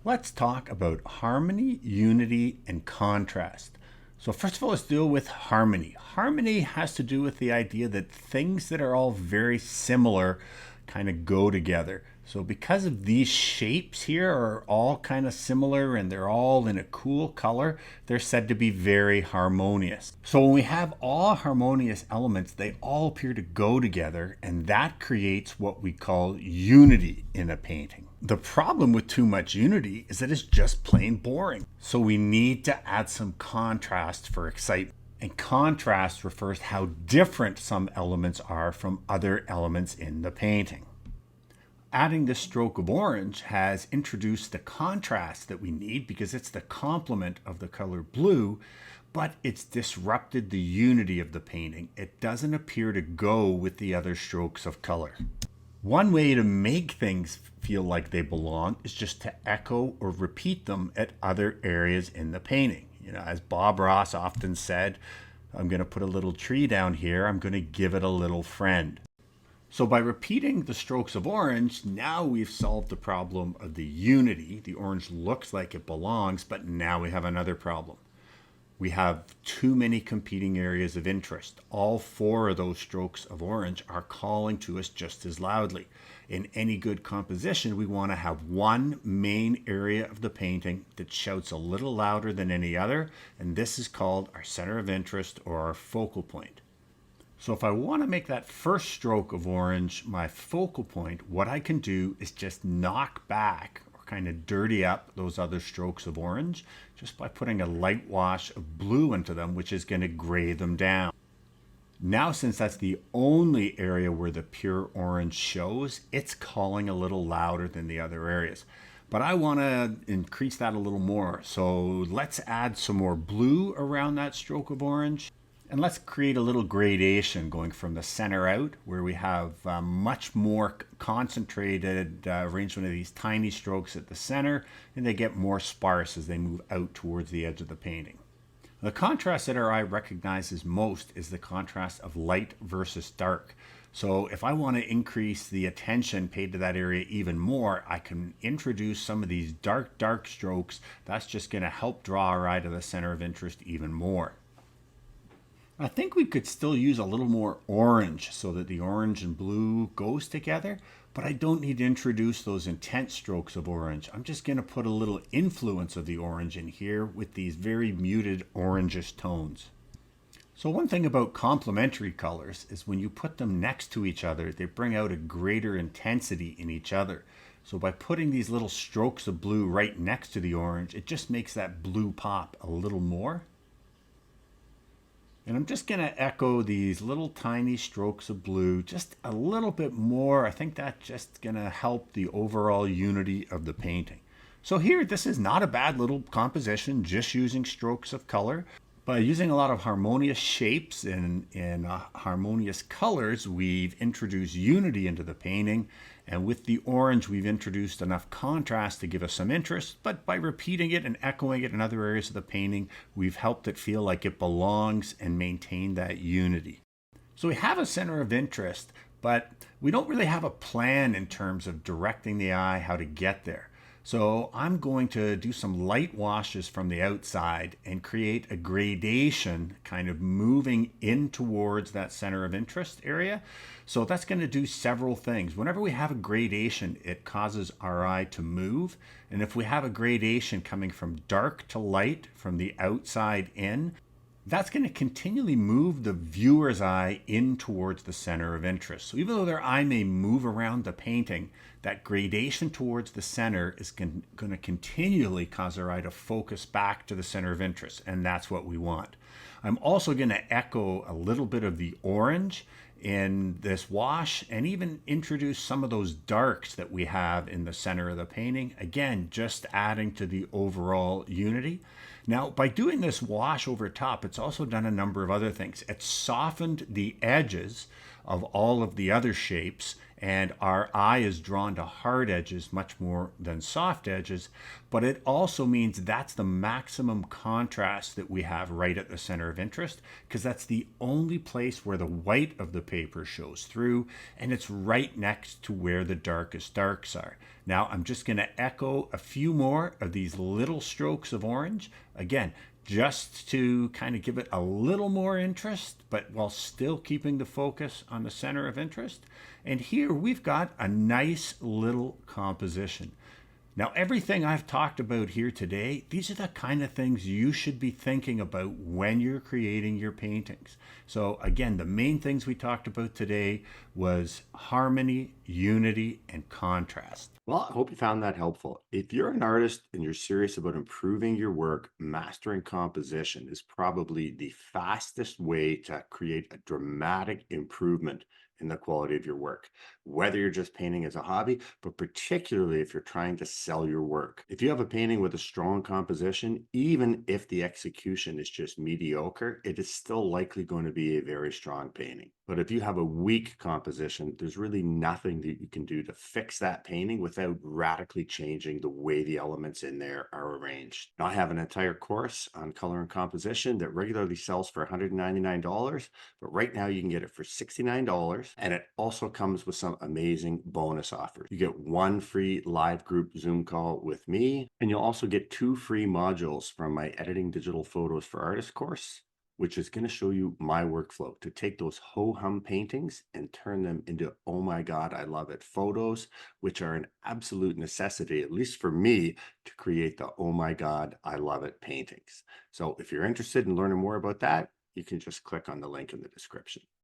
Let's talk about harmony, unity, and contrast. So first of all, let's deal with harmony. Harmony has to do with the idea that things that are all very similar kind of go together. So because of these shapes here are all kind of similar and they're all in a cool color, they're said to be very harmonious. So when we have all harmonious elements, they all appear to go together, and that creates what we call unity in a painting. The problem with too much unity is that it's just plain boring. So we need to add some contrast for excitement. And contrast refers to how different some elements are from other elements in the painting. Adding this stroke of orange has introduced the contrast that we need because it's the complement of the color blue, but it's disrupted the unity of the painting. It doesn't appear to go with the other strokes of color. One way to make things feel like they belong is just to echo or repeat them at other areas in the painting. You know, as Bob Ross often said, I'm going to put a little tree down here, I'm going to give it a little friend. So by repeating the strokes of orange, now we've solved the problem of the unity. The orange looks like it belongs, but now we have another problem. We have too many competing areas of interest. All four of those strokes of orange are calling to us just as loudly. In any good composition, we want to have one main area of the painting that shouts a little louder than any other, and this is called our center of interest or our focal point. So if I want to make that first stroke of orange my focal point, what I can do is just knock back or kind of dirty up those other strokes of orange just by putting a light wash of blue into them, which is going to gray them down. Now, since that's the only area where the pure orange shows, it's calling a little louder than the other areas. But I want to increase that a little more. So let's add some more blue around that stroke of orange. And let's create a little gradation going from the center out, where we have much more concentrated arrangement of these tiny strokes at the center, and they get more sparse as they move out towards the edge of the painting. The contrast that our eye recognizes most is the contrast of light versus dark. So if I want to increase the attention paid to that area even more, I can introduce some of these dark strokes. That's just going to help draw our eye to the center of interest even more. I think we could still use a little more orange so that the orange and blue goes together, but I don't need to introduce those intense strokes of orange. I'm just going to put a little influence of the orange in here with these very muted orangish tones. So one thing about complementary colors is when you put them next to each other, they bring out a greater intensity in each other. So by putting these little strokes of blue right next to the orange, it just makes that blue pop a little more. And I'm just going to echo these little tiny strokes of blue just a little bit more. I think that's just going to help the overall unity of the painting. So here, this is not a bad little composition, just using strokes of color. By using a lot of harmonious shapes and harmonious colors, we've introduced unity into the painting. And with the orange, we've introduced enough contrast to give us some interest. But by repeating it and echoing it in other areas of the painting, we've helped it feel like it belongs and maintain that unity. So we have a center of interest, but we don't really have a plan in terms of directing the eye, how to get there. So I'm going to do some light washes from the outside and create a gradation kind of moving in towards that center of interest area. So that's going to do several things. Whenever we have a gradation, it causes our eye to move. And if we have a gradation coming from dark to light, from the outside in, that's going to continually move the viewer's eye in towards the center of interest. So even though their eye may move around the painting, that gradation towards the center is going to continually cause our eye to focus back to the center of interest, and that's what we want. I'm also going to echo a little bit of the orange in this wash and even introduce some of those darks that we have in the center of the painting. Again, just adding to the overall unity. Now, by doing this wash over top, it's also done a number of other things. It's softened the edges of all of the other shapes, And our eye is drawn to hard edges much more than soft edges, but it also means that's the maximum contrast that we have right at the center of interest, because that's the only place where the white of the paper shows through, and it's right next to where the darkest darks are. Now, I'm just going to echo a few more of these little strokes of orange. Again, just to kind of give it a little more interest, but while still keeping the focus on the center of interest. And here we've got a nice little composition. Now, everything I've talked about here today, these are the kind of things you should be thinking about when you're creating your paintings. So again, the main things we talked about today was harmony, unity, and contrast. Well, I hope you found that helpful. If you're an artist and you're serious about improving your work, mastering composition is probably the fastest way to create a dramatic improvement in the quality of your work, whether you're just painting as a hobby, but particularly if you're trying to sell your work. If you have a painting with a strong composition, even if the execution is just mediocre, it is still likely going to be a very strong painting. But if you have a weak composition, there's really nothing that you can do to fix that painting without radically changing the way the elements in there are arranged. Now, I have an entire course on color and composition that regularly sells for $199, but right now you can get it for $69. And it also comes with some amazing bonus offers. You get one free live group Zoom call with me, and you'll also get 2 free modules from my Editing Digital Photos for Artists course, which is going to show you my workflow to take those ho-hum paintings and turn them into, oh my God, I love it photos, which are an absolute necessity, at least for me, to create the, oh my God, I love it paintings. So if you're interested in learning more about that, you can just click on the link in the description.